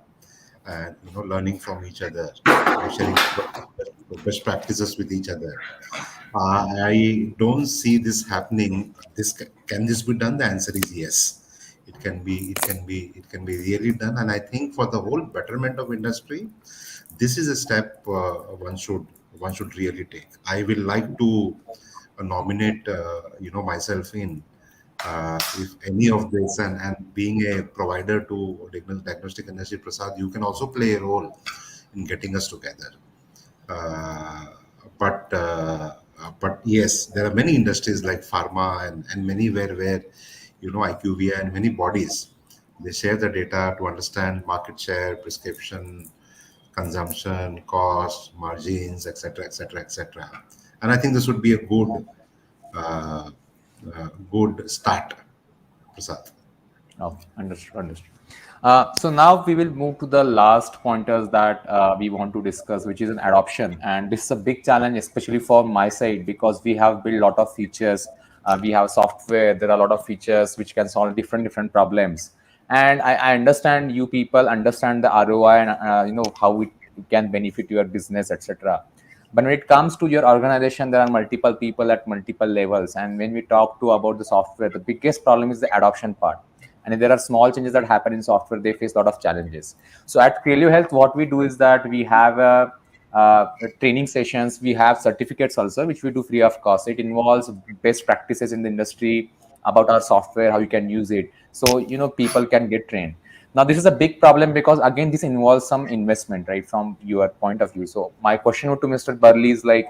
and learning from each other, sharing best practices with each other. I don't see this happening. Can this be done? The answer is yes. It can be. It can be. It can be really done. And I think for the whole betterment of industry, this is a step one should really take. I will like to nominate myself in if any of this, and being a provider to diagnostic industry, Prasad, you can also play a role in getting us together. Uh, but yes, there are many industries like pharma and many where IQVIA and many bodies, they share the data to understand market share, prescription, consumption, cost, margins, etc., etc., etc. And I think this would be a uh, good start, Prasad. Okay, understood. Understood. So now we will move to the last pointers that we want to discuss, which is an adoption. And this is a big challenge, especially for my side, because we have built a lot of features. We have software. There are a lot of features which can solve different problems. And I understand you people understand the ROI and how it can benefit your business, etc. But when it comes to your organization, there are multiple people at multiple levels. And when we talk to about the software, the biggest problem is the adoption part. And if there are small changes that happen in software, they face a lot of challenges. So at Crealio Health, what we do is that we have training sessions, we have certificates also, which we do free of cost. It involves best practices in the industry about our software, how you can use it. So, people can get trained. Now, this is a big problem because, again, this involves some investment, right, from your point of view. So my question to Mr. Burley is like,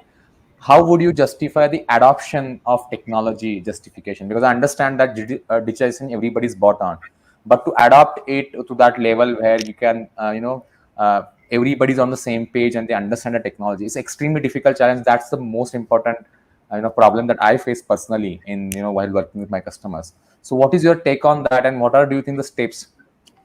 how would you justify the adoption of technology justification? Because I understand that digitization everybody's bought on, but to adopt it to that level where you can, everybody's on the same page and they understand the technology, it's extremely difficult challenge. That's the most important, problem that I face personally in, while working with my customers. So what is your take on that, and what do you think the steps?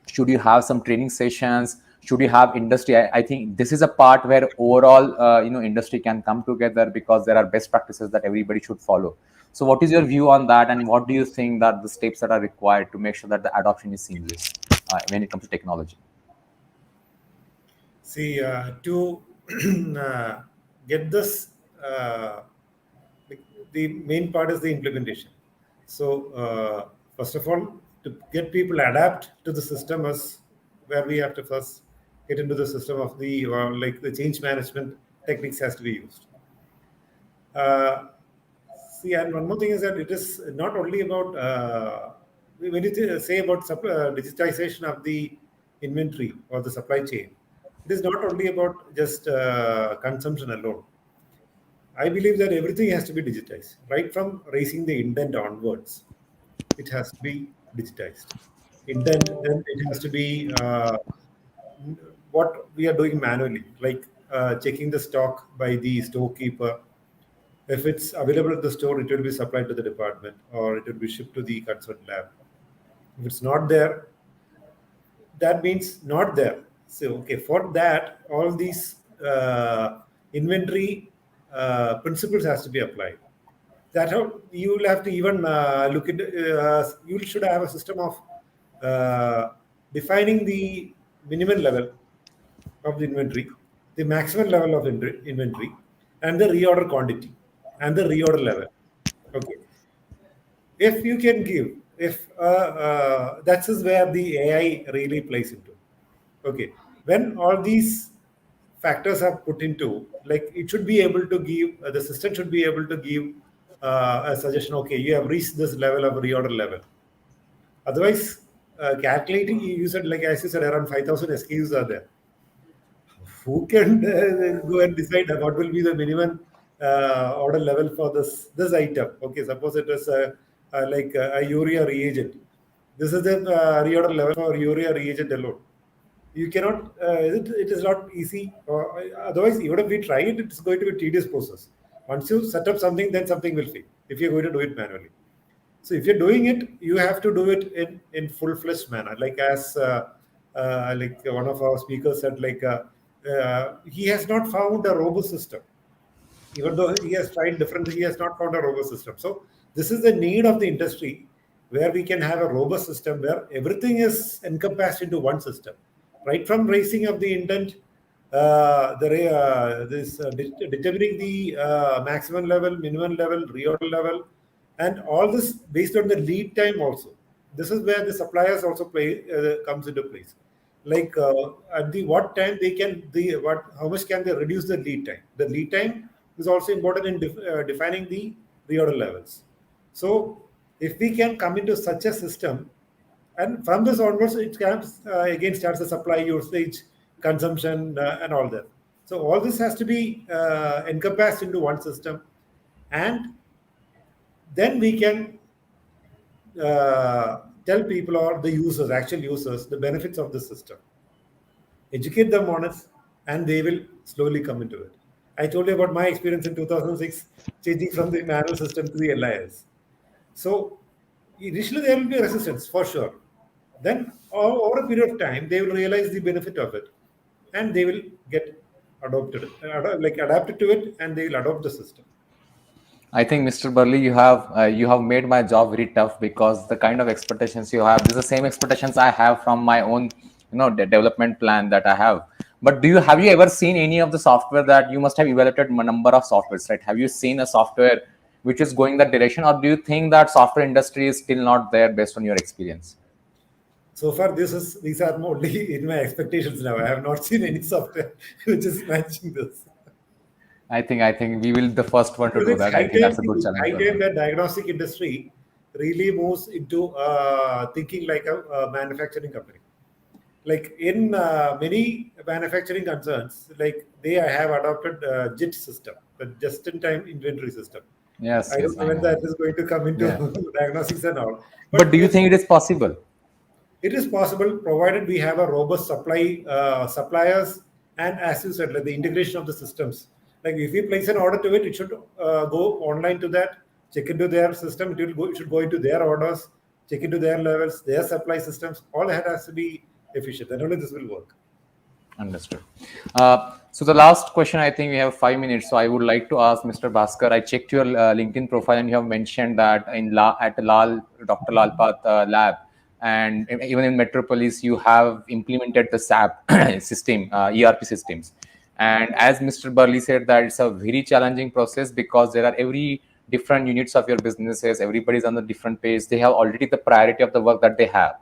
Should you have some training sessions? Should you have industry? I think this is a part where overall industry can come together, because there are best practices that everybody should follow. So what is your view on that, and what do you think that the steps that are required to make sure that the adoption is seamless when it comes to technology? See, to get this, the main part is the implementation. So, first of all, to get people adapt to the system is where we have to first get into the system of the like the change management techniques has to be used. Uh, See, and one more thing is that it is not only about when you say about digitization of the inventory or the supply chain, it is not only about just consumption alone. I believe that everything has to be digitized, right from raising the intent onwards. It has to be digitized. Intent, then it has to be what we are doing manually, like checking the stock by the storekeeper. If it's available at the store, it will be supplied to the department or it will be shipped to the concerned lab. If it's not there, that means not there. So, okay, for that, all these inventory principles has to be applied. That how you will have to even look at. You should have a system of defining the minimum level of the inventory, the maximum level of inventory, and the reorder quantity and the reorder level. Okay, if you can give, if that is where the AI really plays into. Okay, when all these factors are put into, like it should be able to give, the system should be able to give a suggestion. Okay, you have reached this level of reorder level. Otherwise, calculating, you said, like as you said, around 5,000 SKUs are there. Who can go and decide what will be the minimum order level for this item? Okay, suppose it is like a urea reagent. This is the reorder level for urea reagent alone. You cannot. It is not easy. Otherwise, even if we try it, it's going to be a tedious process. Once you set up something, then something will fail if you're going to do it manually. So if you're doing it, you have to do it in full-fledged manner. Like as like one of our speakers said, like he has not found a robust system. Even though he has tried different, he has not found a robust system. So this is the need of the industry, where we can have a robust system where everything is encompassed into one system, right from raising of the intent, determining the maximum level, minimum level, reorder level, and all this based on the lead time also. This is where the suppliers also play comes into place. Like at the what time they can, the what, how much can they reduce the lead time? The lead time is also important in defining the reorder levels. So if we can come into such a system, and from this onwards, it can again starts the supply, usage, consumption, and all that. So all this has to be encompassed into one system, and then we can tell people or the users, actual users, the benefits of the system, educate them on it, and they will slowly come into it. I told you about my experience in 2006, changing from the manual system to the LIS. So initially there will be resistance for sure. Then over a period of time, they will realize the benefit of it, and they will get adapted to it, and they will adopt the system. I think, Mr. Burley, you have made my job very tough, because the kind of expectations you have, these are the same expectations I have from my own, development plan that I have. But have you ever seen any of the software that you must have evaluated a number of softwares, right? Have you seen a software which is going that direction, or do you think that software industry is still not there based on your experience? So far, these are only in my expectations now. I have not seen any software which is matching this. I think we will be the first one to Because do it's that. I think that's a good it's challenge high for time them. that diagnostic industry really moves into thinking like a manufacturing company. Like in many manufacturing concerns, like they have adopted JIT system, the just-in-time inventory system. Yes, I yes, don't know I when know. that is going to come into Yeah. diagnostics and all. But But do you yes, think it is possible? it is possible provided we have a robust suppliers, and as you said, like the integration of the systems. Like if we place an order to it, it should go online to that, check into their system. It should go into their orders, check into their levels, their supply systems. All that has to be efficient, and only this will work. Understood. So the last question, I think we have 5 minutes. So I would like to ask Mr. Bhaskar. I checked your LinkedIn profile, and you have mentioned that at Dr. Lalpat lab, and even in Metropolis, you have implemented the SAP system, ERP systems. And as Mr. Burley said, that it's a very challenging process because there are every different units of your businesses. Everybody's on a different page. They have already the priority of the work that they have.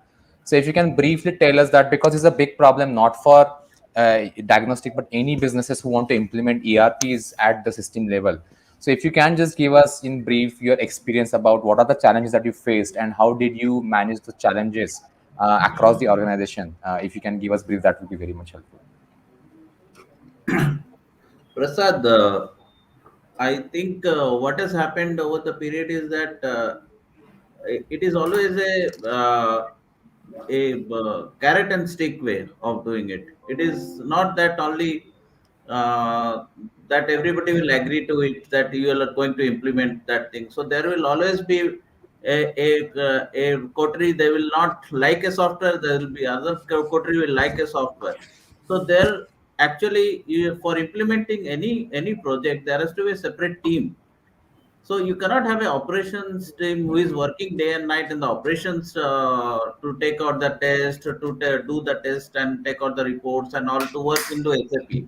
So if you can briefly tell us that, because it's a big problem not for diagnostic, but any businesses who want to implement ERPs at the system level. So if you can just give us in brief your experience about what are the challenges that you faced and how did you manage the challenges across the organization. If you can give us brief, that would be very much helpful. Prasad, I think what has happened over the period is that it is always a carrot and stick way of doing it. It is not that only uh, that everybody will agree to it, that you are going to implement that thing. So there will always be a coterie. They will not like a software. There will be other coterie will like a software. So there actually for implementing any project, there has to be a separate team. So you cannot have an operations team who is working day and night in the operations to take out the test, to do the test and take out the reports and all to work into SAP.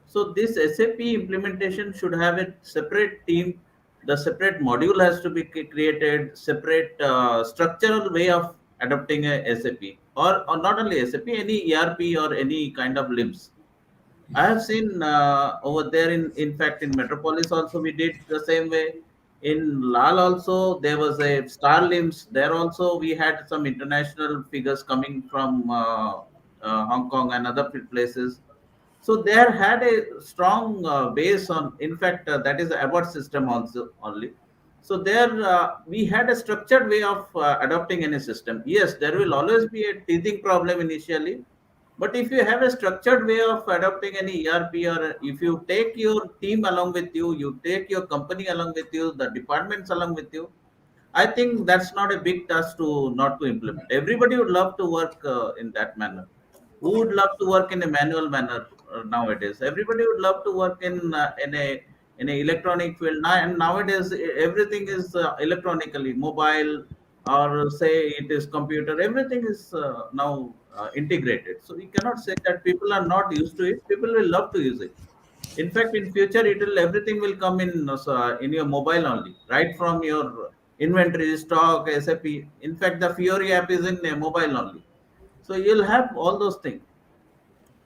So this SAP implementation should have a separate team. The separate module has to be created, separate structural way of adopting a SAP, or not only SAP, any ERP or any kind of LIMS. I have seen over there in fact in Metropolis also we did the same way. In Lal also there was a Star Limbs. There also we had some international figures coming from Hong Kong and other places. So there had a strong base on. In fact, that is the award system also only. So there we had a structured way of adopting any system. Yes, there will always be a teething problem initially, but if you have a structured way of adopting any ERP, or if you take your team along with you, you take your company along with you, the departments along with you, I think that's not a big task to not to implement. Everybody would love to work in that manner. Who would love to work in a manual manner nowadays? Everybody would love to work in a electronic field now. And nowadays everything is electronically mobile, or say it is computer. Everything is now integrated. So we cannot say that people are not used to it. People will love to use it. In fact, in future, it will everything will come in your mobile only, right from your inventory, stock, SAP. In fact, the Fiori app is in a mobile only, so you'll have all those things.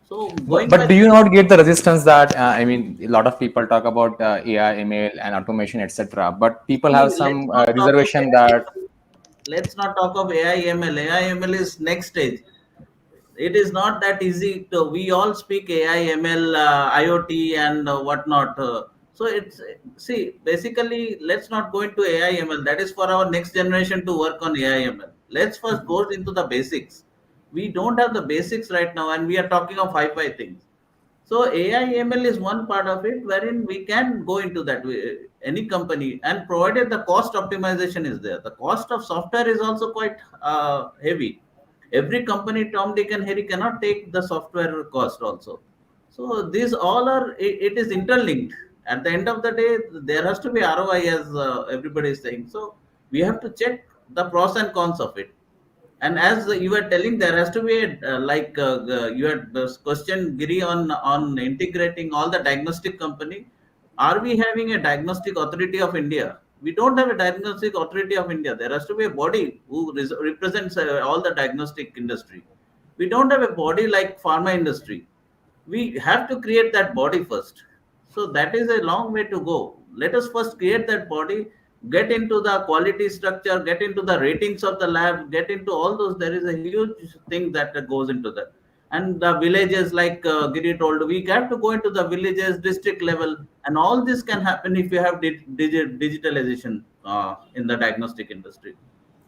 So going But by do you that, not get the resistance that I mean, a lot of people talk about AI, ML, and automation, etc. But people have see, let's some not talk of reservation AI. that Let's not talk of AI ML. AI ML is next stage. It is not that easy to. We all speak AI, ML, IoT, and whatnot. So it's see basically. Let's not go into AI, ML. That is for our next generation to work on AI, ML. Let's first go into the basics. We don't have the basics right now, and we are talking of hi-fi things. So AI ML is one part of it wherein we can go into that any company, and provided the cost optimization is there. The cost of software is also quite heavy. Every company, Tom, Dick, and Harry cannot take the software cost also. So these all are it is interlinked. At the end of the day, there has to be ROI, as everybody is saying. So we have to check the pros and cons of it, And as you were telling, there has to be a, you had questioned Giri on integrating all the diagnostic company. Are we having a diagnostic authority of India? We don't have a diagnostic authority of India. There has to be a body who represents all the diagnostic industry. We don't have a body like pharma industry. We have to create that body first. So that is a long way to go. Let us first create that body, get into the quality structure, get into the ratings of the lab, get into all those. There is a huge thing that goes into that. And the villages, like Giri told, we have to go into the villages, district level, and all this can happen if you have digitalization in the diagnostic industry.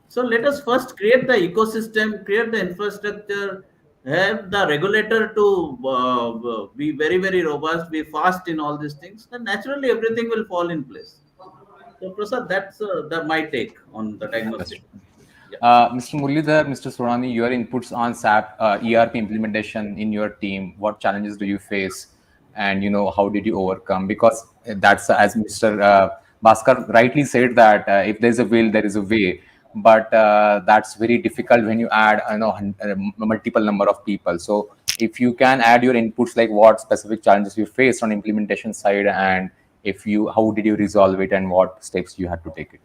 So let us first create the ecosystem, create the infrastructure, have the regulator to be very, very robust, be fast in all these things, and naturally everything will fall in place. So Prasad, that's my take on the diagnostic. Yeah. Mr. Muralidhar, Mr. Surani, your inputs on SAP ERP implementation in your team. What challenges do you face, and how did you overcome? Because that's as Mr. Bhaskar rightly said that if there's a will, there is a way. But that's very difficult when you add multiple number of people. So if you can add your inputs, like what specific challenges you faced on implementation side, and how did you resolve it, and what steps you had to take it.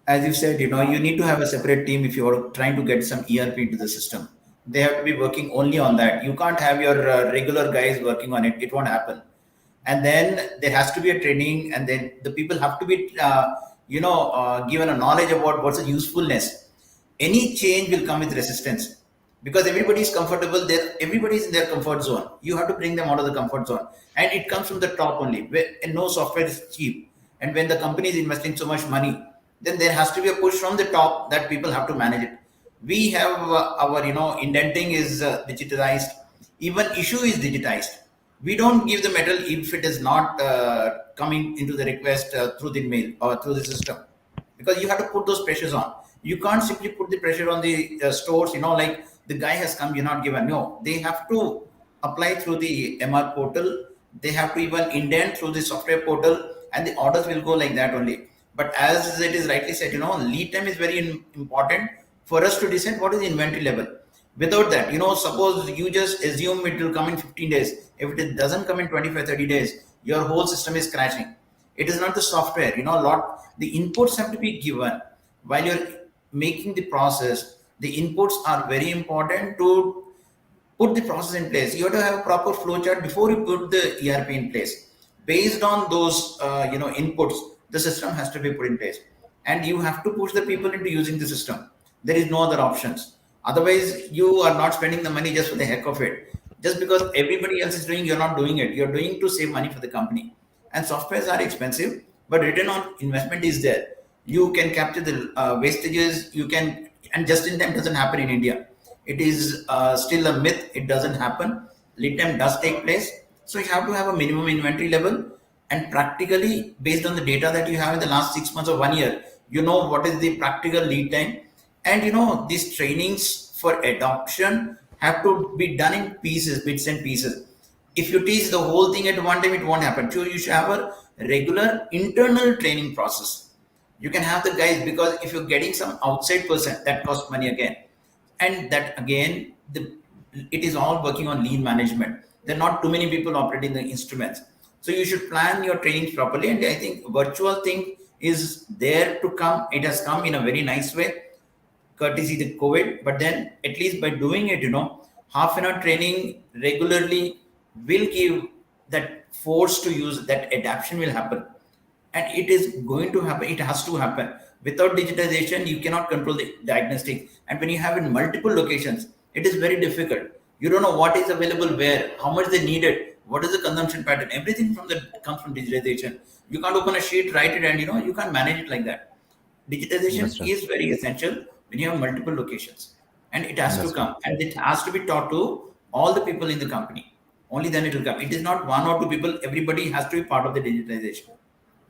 As you said, you need to have a separate team if you're trying to get some ERP into the system. They have to be working only on that. You can't have your regular guys working on it. It won't happen. And then there has to be a training, and then the people have to be, given a knowledge about what's the usefulness. Any change will come with resistance because everybody is comfortable there. Everybody is in their comfort zone. You have to bring them out of the comfort zone, and it comes from the top only. And no software is cheap. And when the company is investing so much money, then there has to be a push from the top that people have to manage it. We have our, indenting is digitized. Even issue is digitized. We don't give the metal if it is not coming into the request through the mail or through the system, because you have to put those pressures on. You can't simply put the pressure on the stores, like the guy has come, you're not given. No, they have to apply through the MR portal. They have to even indent through the software portal, and the orders will go like that only. But as it is rightly said, lead time is very important for us to decide what is the inventory level. Without that, suppose you just assume it will come in 15 days. If it doesn't come in 25, 30 days, your whole system is crashing. It is not the software, the inputs have to be given while you're making the process. The inputs are very important to put the process in place. You have to have a proper flow chart before you put the ERP in place. Based on those, inputs, the system has to be put in place, and you have to push the people into using the system. There is no other options. Otherwise, you are not spending the money just for the heck of it. Just because everybody else is doing, you're not doing it. You're doing to save money for the company. And softwares are expensive, but return on investment is there. You can capture the wastages. You can, and just in time doesn't happen in India. It is still a myth. It doesn't happen. Lead time does take place. So you have to have a minimum inventory level, and practically based on the data that you have in the last 6 months or 1 year, what is the practical lead time. And these trainings for adoption have to be done in pieces, bits and pieces. If you teach the whole thing at one time, it won't happen. So you should have a regular internal training process. You can have the guys, because if you're getting some outside person, that costs money again. And that again, it is all working on lean management. There are not too many people operating the instruments. So you should plan your trainings properly. And I think virtual thing is there to come. It has come in a very nice way, courtesy the COVID. But then at least by doing it, half an hour training regularly will give that force to use. That adaptation will happen, and it is going to happen. It has to happen. Without digitization, you cannot control the diagnostic. And when you have in multiple locations, it is very difficult. You don't know what is available where, how much they need it, what is the consumption pattern. Everything comes from digitization. You can't open a sheet, write it, and you can't manage it like that. Digitization is very essential when you have multiple locations, and it has to come, and it has to be taught to all the people in the company. Only then it will come. It is not one or two people. Everybody has to be part of the digitization.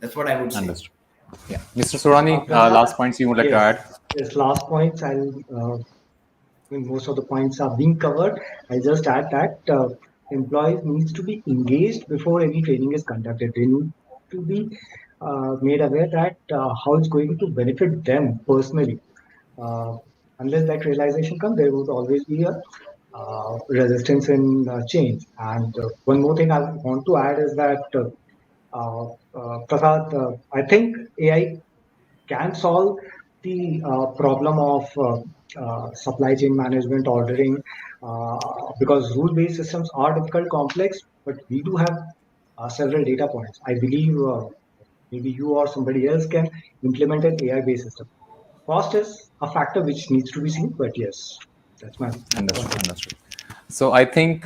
That's what I would say. Understood. Yeah, Mr. Surani, last points you would like to add? Yes, last points. Most of the points are being covered. I just add that employees needs to be engaged before any training is conducted. They need to be made aware that how it's going to benefit them personally. unless that realization comes, there would always be a resistance in change. And one more thing I want to add is that Prasad, I think AI can solve the problem of supply chain management, ordering, because rule-based systems are difficult, complex, but we do have several data points. I believe maybe you or somebody else can implement an AI-based system. Cost is a factor which needs to be seen, but yes, that's my Understood. point. Understood. So I think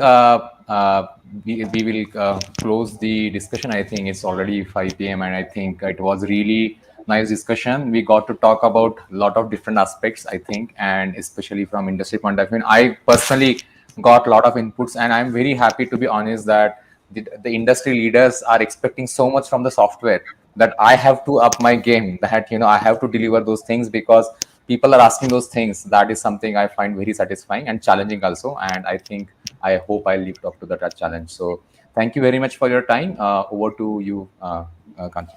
we will close the discussion. I think it's already 5 p.m. and I think it was really nice discussion. We got to talk about a lot of different aspects, I think, and especially from industry point of view. I personally got a lot of inputs, and I'm very happy, to be honest, that the industry leaders are expecting so much from the software that I have to up my game, that I have to deliver those things because people are asking those things. That is something I find very satisfying and challenging also, and I hope I lived up to that challenge. So thank you very much for your time. Over to you, Kanchan.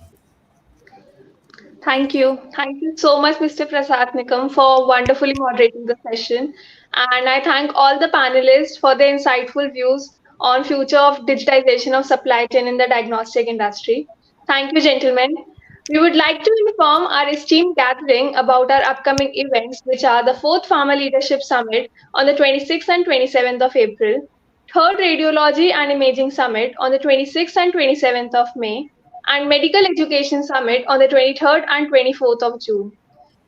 Thank you. Thank you so much, Mr. Prasad Nikam, for wonderfully moderating the session. And I thank all the panelists for their insightful views on future of digitization of supply chain in the diagnostic industry. Thank you, gentlemen. We would like to inform our esteemed gathering about our upcoming events, which are the 4th Pharma Leadership Summit on the 26th and 27th of April, 3rd Radiology and Imaging Summit on the 26th and 27th of May, and Medical Education Summit on the 23rd and 24th of June.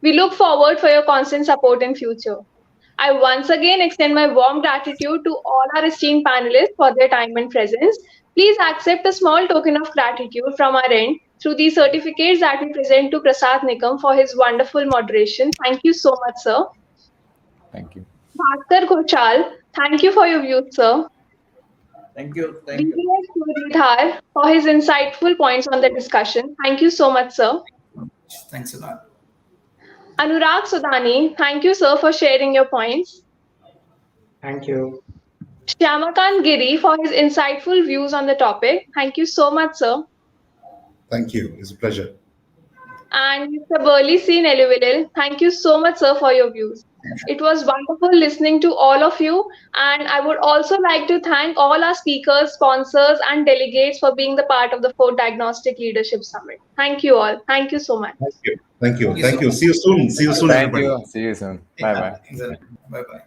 We look forward for your constant support in future. I once again extend my warm gratitude to all our esteemed panelists for their time and presence. Please accept a small token of gratitude from our end through these certificates that we present to Prasad Nikam for his wonderful moderation. Thank you so much, sir. Thank you. Bhaskar Kochal, thank you for your views, sir. Thank you. Thank you. DLS Muridhar for his insightful points on the discussion. Thank you so much, sir. Thanks a lot. Anurag Sudani, thank you, sir, for sharing your points. Thank you. Shyamakant Giri for his insightful views on the topic. Thank you so much, sir. Thank you. It's a pleasure. And Mr. Burley C. Neluvilil, thank you so much, sir, for your views. It was wonderful listening to all of you. And I would also like to thank all our speakers, sponsors, and delegates for being the part of the 4th Diagnostic Leadership Summit. Thank you all. Thank you so much. Thank you. Thank you. Thank you Thank so you. much. See you soon. See you soon, Thank everybody. you. See you soon. Bye bye. Exactly. Bye bye.